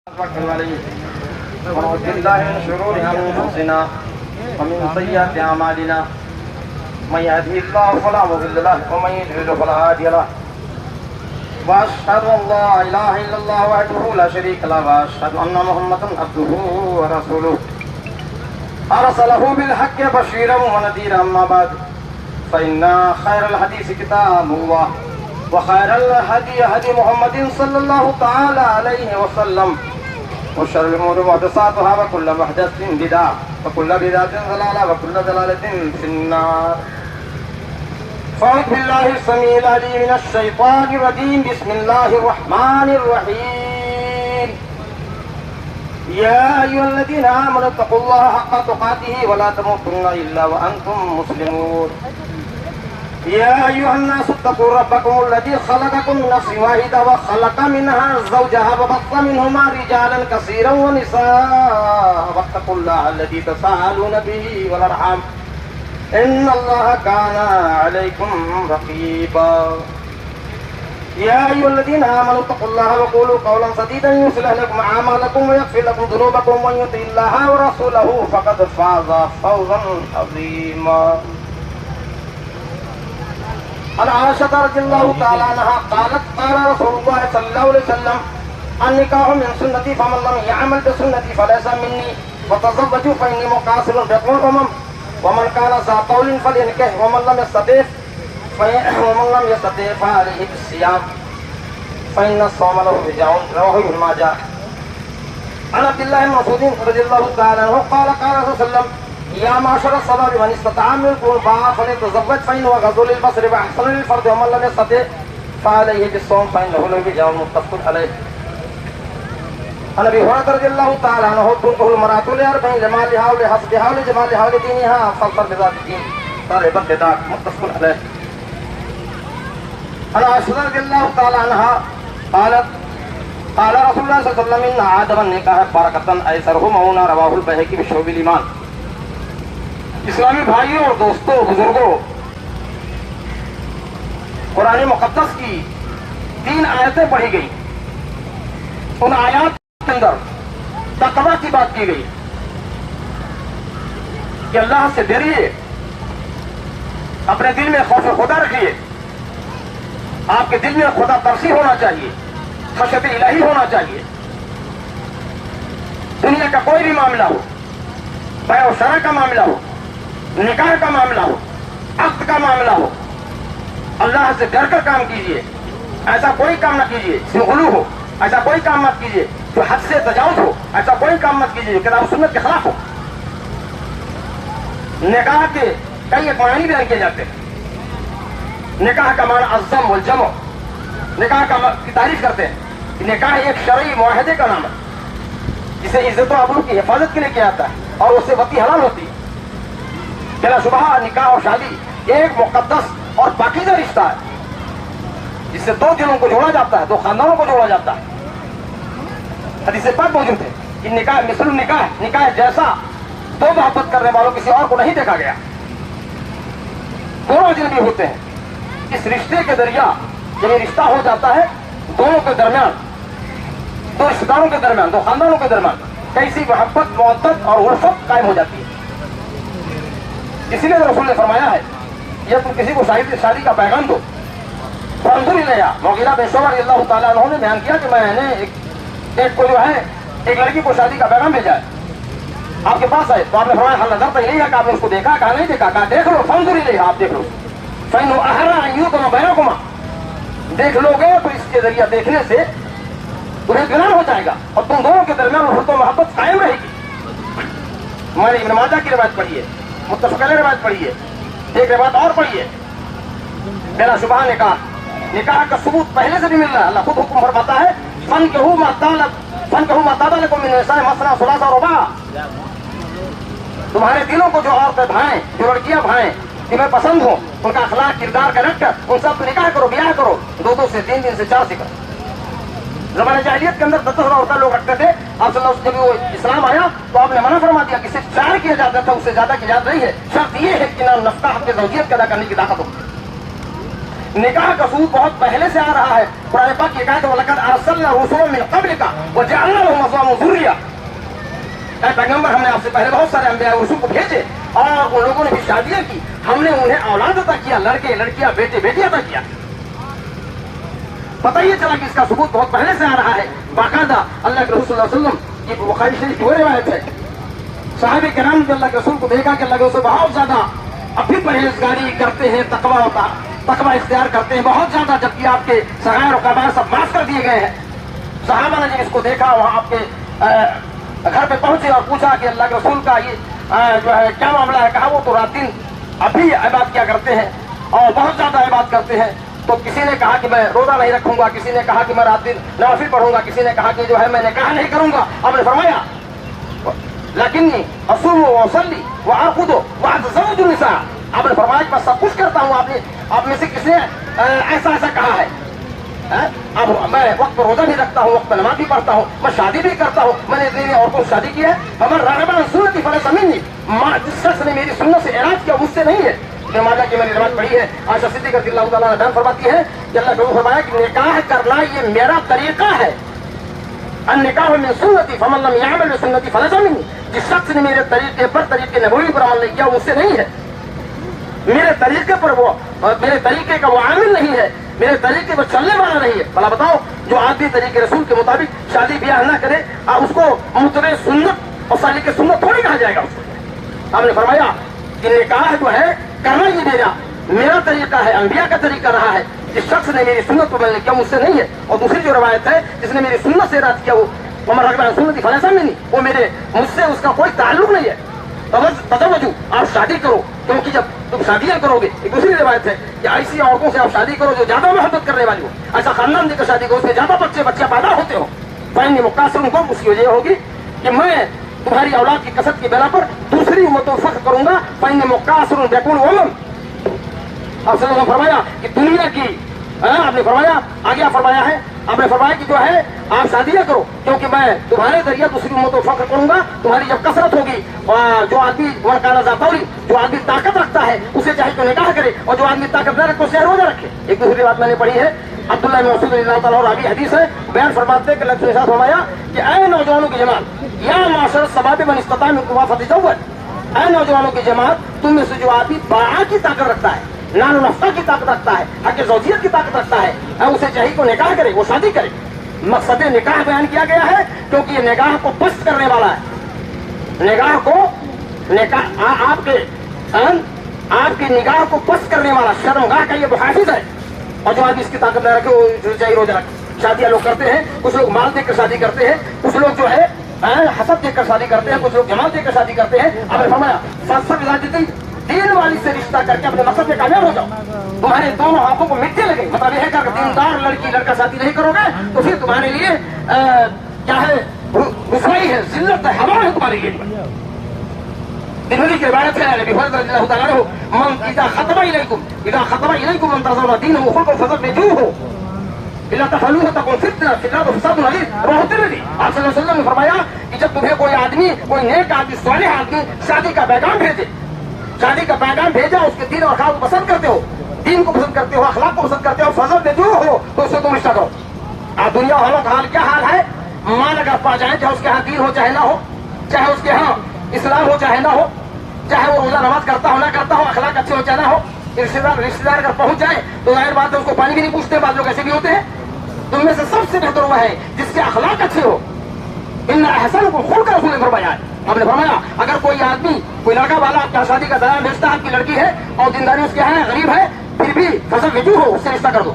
ونعوذ بالله من شرور انفسنا ومن سيئات اعمالنا من يهده الله فلا مضل له ومن يضلل فلا هادي له واشهد ان لا اله الا الله وحده لا شريك له واشهد ان محمدا عبده ورسوله ارسله بالحق بشيرا ونذيرا اما بعد فان خير الحديث كتاب الله وخير الهدي هدي محمد صلى الله تعالى عليه وسلم وشر الأمور محدثاتها وكل محدثة بدعة وكل بدعة ضلالة وكل ضلالة في النار. فأعوذ بالله السميع العليم من الشيطان الرجيم. بسم الله الرحمن الرحيم. يا أيها الذين آمنوا اتقوا الله حق تقاته ولا تموتن إلا وأنتم مسلمون. يا أيها الناس اتقوا ربكم الذي خلقكم من نفس واحدة وخلق منها زوجها وبث منهما رجالا كثيرا ونساء واتقوا الله الذي تساءلون به والأرحام إن الله كان عليكم رقيبا. يا أيها الذين آمنوا اتقوا الله وقولوا قولا سديدا يصلح لكم أعمالكم ويغفر لكم ذنوبكم ومن يطع الله ورسوله فقد فاز فوزا عظيما. عن عائشة رضي الله تعالى عنها قالت قال رسول الله صلى الله عليه وسلم النكاح من سنتي فمن لم يعمل بسنتي فليس مني وتزوجوا فإني مقاصر بكم الأمم ومن كان ذا طول فلينكح ومن لم يستطع فعليه بالصيام فإن الصوم له وجاء رواه ابن ماجه. عن عبد الله بن مسعود رضي الله تعالى عنه قال قال رسول الله صلى الله عليه وسلم يا معشر الشباب من استطاع منكم الباء فليتزوج فإنه غض للبصر وأحسن للفرج ومن لم يستطع فعليه بالصوم فإنه له وجاء متفق عليه. عن أبي هريرة رضي الله تعالى عنه تنكح المرأة لأربع لمالها ولحسبها ولجمالها ولدينها فاظفر بذات الدين طالبا بذاك متفق عليه. عن عائشة رضي الله تعالى عنها قالت قال رسول الله صلى الله عليه وسلم إن عادم النكاح بركة أيسره مؤونة رواه البيهقي بشعب الإيمان. اسلامی بھائیوں اور دوستوں بزرگوں، قرآن مقدس کی 3 آیتیں پڑھی گئی. ان آیات کے اندر تقویٰ کی بات کی گئی کہ اللہ سے ڈریے، اپنے دل میں خوف خدا رکھیے، آپ کے دل میں خدا ترسی ہونا چاہیے، خشیت الہی ہونا چاہیے. دنیا کا کوئی بھی معاملہ ہو، بیع و شرع کا معاملہ ہو، نکاح کا معاملہ ہو، عقد کا معاملہ ہو، اللہ سے ڈر کر کام کیجئے. ایسا کوئی کام نہ کیجئے جس میں غلو ہو، ایسا کوئی کام مت کیجئے جو حد سے تجاوز ہو، ایسا کوئی کام مت کیجئے جو کتاب و سنت کے خلاف ہو. نکاح کے کئی ایک معنی بیان کیے جاتے ہیں. نکاح کا معنی الزم والجمع، نکاح کی تعریف کرتے ہیں کہ نکاح ایک شرعی معاہدے کا نام ہے جسے عزت و آبرو کی حفاظت کے لیے کیا جاتا ہے اور اس سے وطی حلال ہوتی ہے. بلا شبہ نکاح اور شادی ایک مقدس اور پاکیزہ رشتہ ہے جس سے 2 دلوں کو جوڑا جاتا ہے، 2 خاندانوں کو جوڑا جاتا ہے. حدیث پاک موجود ہے کہ نکاح مثل نکاح، نکاح جیسا 2 محبت کرنے والوں کسی اور کو نہیں دیکھا گیا. دونوں اجنبی ہوتے ہیں. اس رشتے کے ذریعہ جب یہ رشتہ ہو جاتا ہے دونوں کے درمیان، 2 رشتہ داروں کے درمیان، 2 خاندانوں کے درمیان کیسی محبت، محبت اور الفت قائم ہو جاتی ہے. اسی لیے رسول نے فرمایا ہے یہ تم کسی کو شادی کا پیغام دو. فانظر الیہا، مغیرہ بن شعبہ رضی اللہ تعالیٰ عنہ نے بیان کیا کہ میں نے ایک کو جو ہے ایک لڑکی کو شادی کا پیغام بھیجا ہے، آپ کے پاس ہے. تو آپ نے فرمایا حل نظر تو نہیں ہے کہ آپ نے اس کو دیکھا، کہا نہیں دیکھا، کہا دیکھ لو. فانظر الیہا، آپ دیکھ لو. فإنه أحرى أن يوقع بينكما، دیکھ لو گے تو اس کے ذریعہ دیکھنے سے انہیں گناہ ہو جائے گا اور تم دونوں کے درمیان الفت و محبت قائم رہے گی. میں نے ابن ماجہ کی روایت پڑھی ہے، متفق علیہ روایت پڑھی ہے، ایک روایت اور پڑھی ہے. بلا شبہ نکاح کا ثبوت پہلے سے بھی مل رہا ہے. اللہ خود حکم فرماتا ہے فانکحوا ما طاب لکم من النساء مثنی وثلاث ورباع. تمہارے دلوں کو جو عورتیں بھائیں، جو لڑکیاں بھائیں تمہیں پسند ہو، ان کا اخلاق، کردار، کریکٹر، ان سب کو نکاح کرو، بیاہ کرو، 2 سے 3 سے 4 سے کرو. زمانہ جاہلیت کے اندر 10 عورتیں لوگ رکھتے تھے. آپ صلی اللہ علیہ وسلم جب وہ اسلام آیا تو آپ نے منع فرما دیا کہ صرف 4 کیا جاتا تھا، اس سے زیادہ کی اجازت نہیں ہے. شرط یہ ہے کہ نہ نفقہ حق زوجیت ادا کرنے کی طاقت ہو. نکاح کا ثبوت بہت پہلے سے آ رہا ہے. قرآن پاک یہ کہا کہ وَلَقَدْ أَرْسَلْنَا رُسُلًا مِّن قَبْلِكَ وَجَعَلْنَا لَهُمْ أَزْوَاجًا وَذُرِّيَّةً. اے پیغمبر ہم نے آپ سے پہلے بہت سارے انبیاء اور رسول کو بھیجے اور ان لوگوں نے بھی شادیاں کی, ہم نے انہیں اولاد عطا کیا, لڑکے لڑکیاں بیٹے بیٹی عطا کیا. پتہ یہ چلا کہ اس کا ثبوت بہت پہلے سے آ رہا ہے. باقاعدہ اللہ کے رسول صلی اللہ علیہ وسلم کی بخاری شریف کی وہ روایت ہے, صحابہ کرام نے اللہ کے رسول کو دیکھا کہ اللہ کے رسول بہت زیادہ اب بھی پرہیزگاری کرتے ہیں, تقویٰ اختیار کرتے ہیں بہت زیادہ, جبکہ آپ کے صغائر و کبائر سب معاف کر دیے گئے ہیں. صحابہ نے جب اس کو دیکھا وہاں آپ کے گھر پہ پہنچے اور پوچھا کہ اللہ کے رسول کا یہ جو ہے کیا معاملہ ہے. کہا وہ تو رات دن ابھی عبادت کیا کرتے ہیں اور بہت زیادہ عبادت کرتے ہیں. تو کسی نے کہا کہ میں روزہ نہیں رکھوں گا, کسی نے کہا کہ میں رات دن نوافل پڑھوں گا, کسی نے کہا کہ جو ہے میں نکاح نہیں کروں گا. آپ نے فرمایا لیکنی اصوم و اصلی وآخذ واتزوج النساء. آپ نے فرمایا کہ میں سب کچھ کرتا ہوں. آپ میں سے کس نے ایسا کہا ہے؟ اب میں وقت پر روزہ بھی رکھتا ہوں, وقت پر نماز بھی پڑھتا ہوں, میں شادی بھی کرتا ہوں, میں نے اتنی عورتوں سے شادی کی ہے. فمن رغب عن سنتی فلیس منی. جس شخص نے میری سنت سے اعراض کیا مجھ سے نہیں ہے. ماجہ کی میں نے روایت پڑھی ہے, عائشہ صدیقہ رضی اللہ تعالیٰ عنہا بیان فرماتی ہے کہ اللہ کے فرمایا کہ نکاح کرنا یہ میرا طریقہ ہے. النکاح من سنتی فمن لم يعمل بسنتی فلیس منی. جس شخص نے میرے طریقے پر, طریقے نبوی پر عمل نہیں کیا وہ مجھ سے نہیں ہے. میرے طریقے پر میرے طریقے کا وہ عامل نہیں ہے, میرے طریقے پر چلنے والا نہیں ہے. بھلا بتاؤ جو آدمی طریقے رسول کے مطابق شادی بیاہ نہ کرے اس کو متبع سنت اور سالک سنت تھوڑی کہا جائے گا اس کو. آپ نے فرمایا کہ نکاح جو ہے کرنا یہ میرا طریقہ ہے, انبیاء کا طریقہ رہا ہے. جس شخص نے میری سنت کو ملنے کیا مجھ سے نہیں ہے. اور دوسری جو روایت ہے جس نے میری سنت سے رد کیا وہ عمر رغب عن سنتی فلیس منی, وہ مجھ سے اس کا کوئی تعلق نہیں ہے. تزوجوا, آپ شادی کرو, کیونکہ جب تم شادیاں کرو گے, ایک دوسری روایت ہے کہ ایسی عورتوں سے آپ شادی کرو جو زیادہ محبت کرنے والی ہو, ایسا خاندان دے کر شادی کرو اس میں زیادہ بچے پیدا ہوتے ہو. فإني مقاصر کو اس کی وجہ ہوگی کہ میں تمہاری اولاد کی کثرت کی بنا پر دوسری امتوں فخر کروں گا. فإني مقاصر بكل امم. آپ صلی اللہ علیہ وسلم فرمایا کہ دنیا کی آپ نے فرمایا آگے فرمایا ہے, آپ نے فرمایا کہ جو ہے آپ شادیاں کرو کیونکہ میں تمہارے ذریعہ دوسری امتوں فخر کروں گا. تمہاری جب کثرت ہوگی, جو آدمی ورکانہ ذاتوری, جو آدمی طاقت رکھتا ہے اسے چاہے تو نکاح کرے, اور جو آدمی طاقت نہ رکھے اسے روزہ رکھے. ایک دوسری بات میں نے پڑھی ہے, عبداللہ بن مسعود رضی اللہ تعالیٰ عنہ راوی حدیث ہے, بیان فرماتے ہیں کہ اللہ نے فرمایا کہ اے نوجوانوں کی جماعت, یا معاشر الشباب من استطاع منکم الباءۃ فلیتزوج. اے نوجوانوں کی جماعت, تم میں سے جو آدمی باع کی طاقت رکھتا ہے, نان و نفقہ کی طاقت رکھتا ہے, حق زوجیت کی طاقت رکھتا ہے, اسے چاہیے تو نکاح کرے, وہ شادی کرے. مقصد نکاح بیان کیا گیا ہے کیونکہ یہ نگاہ کو پست کرنے والا ہے. نگاہ کو آپ کی نگاہ کو پست کرنے والا شرمگاہ کا یہ محافظ ہے. اور جو آدمی اس کی طاقت نہ رکھے وہ چاہیے روزہ رکھے. شادیاں لوگ کرتے ہیں, کچھ لوگ مال دے کر شادی کرتے ہیں, کچھ لوگ جو ہے حسد دے کر شادی کرتے ہیں, کچھ لوگ جمال دے کر شادی کرتے ہیں. آپ نے فرمایا فلسفہ دین والی سے رشتہ کر کے اپنے مقصد میں کامیاب ہو جاؤ. تمہارے دونوں ہاتھوں کو مٹی لگے, مطلب یہ ہے کہ دیندار لڑکی لڑکا شادی نہیں کرو گے تو پھر تمہارے لیے کیا ہے, رسوائی ہے, ذلت ہے, ہوا ہے تمہارے لیے. ترمذی کی روایت ہے نبی رضی اللہ تعالیٰ عنہ, من اذا خطب الیکم من ترضون دینہ وخلقہ فزوجوہ الا تفعلوہ تکن فتنہ فی الارض وفساد عظیم. رواه ترمذی. آپ صلی اللہ علیہ وسلم نے فرمایا کہ جب تمہیں کوئی آدمی, کوئی نیک آدمی, صالح آدمی شادی کا پیغام بھیجے, شادی کا پیغام بھیجا, اس کے دین اور اخلاق کو پسند کرتے ہو, دین کو پسند کرتے ہو, اخلاق کو پسند کرتے ہو, فضل جو ہو تو اس سے تم رشتہ کرو. اب دنیا والوں کا حال کیا حال ہے, مال اگر پا جائیں, چاہے اس کے ہاں دین ہو چاہے نہ ہو, چاہے اس کے ہاں اسلام ہو چاہے نہ ہو, چاہے وہ روزہ نماز کرتا ہو نہ کرتا ہو, اخلاق اچھے ہو چاہے نہ ہو, رشتے دار اگر پہنچ جائے تو ظاہر بات ہے اس کو پانی بھی نہیں پوچھتے. بعض لوگ ایسے بھی ہوتے ہیں. تم میں سے سب سے بہتر وہ ہے جس کے اخلاق اچھے ہو. ان احسنکم خلقا رسول نے فرمایا ہے. آپ نے فرمایا اگر کوئی آدمی, کوئی لڑکا والا آپ کی شادی کا دلال بھیجتا ہے, آپ کی لڑکی ہے اور دینداری اس کے ہے, غریب ہے, پھر بھی فزوجوہ اس سے رشتہ کر دو.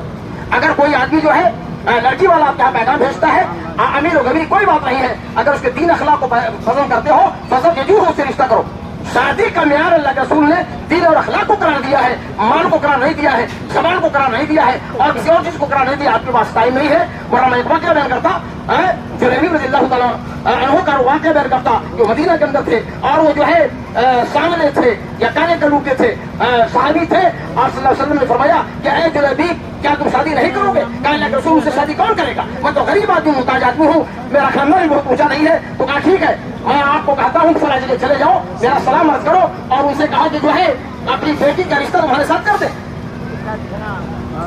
اگر کوئی آدمی جو ہے لڑکی والا آپ کے یہاں پیغام بھیجتا ہے, امیر و غریب کوئی بات نہیں ہے, اگر اس کے دین اخلاق کو پسند کرتے ہو فزوجوہ اس سے رشتہ کرو. شادی کا معیار اللہ کے رسول نے دین اور اخلاق کو قرار دیا ہے, مال کو قرار نہیں دیا ہے, زبان کو قرار نہیں دیا ہے, اور کسی اور چیز کو قرار نہیں دیا. آپ کے پاس ٹائم نہیں ہے, ورنہ میں ایک واقعہ بیان کرتا, جلیبی رضی اللہ تعالیٰ عنہ کا واقعہ بیان کرتا, جو مدینہ کے اندر تھے اور وہ جو ہے سامنے تھے یا کانے کلو کے تھے, صحابی تھے. آپ صلی اللہ علیہ وسلم نے فرمایا کہ اے جلیبی کیا تم شادی نہیں کرو گے؟ کہا اللہ کے رسول سے شادی کون کرے گا, میں تو غریب آدمی ہوں, محتاج آدمی ہوں, میرا خاندان بھی بہت اونچا نہیں ہے. تو کہا ٹھیک ہے, میں آپ کو کہتا ہوں فلاں جگہ چلے جاؤ, میرا سلام عرض کرو, اور ان سے کہا کہ جو ہے اپنی بیٹی کا رشتہ تمہارے ساتھ کر دے.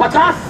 50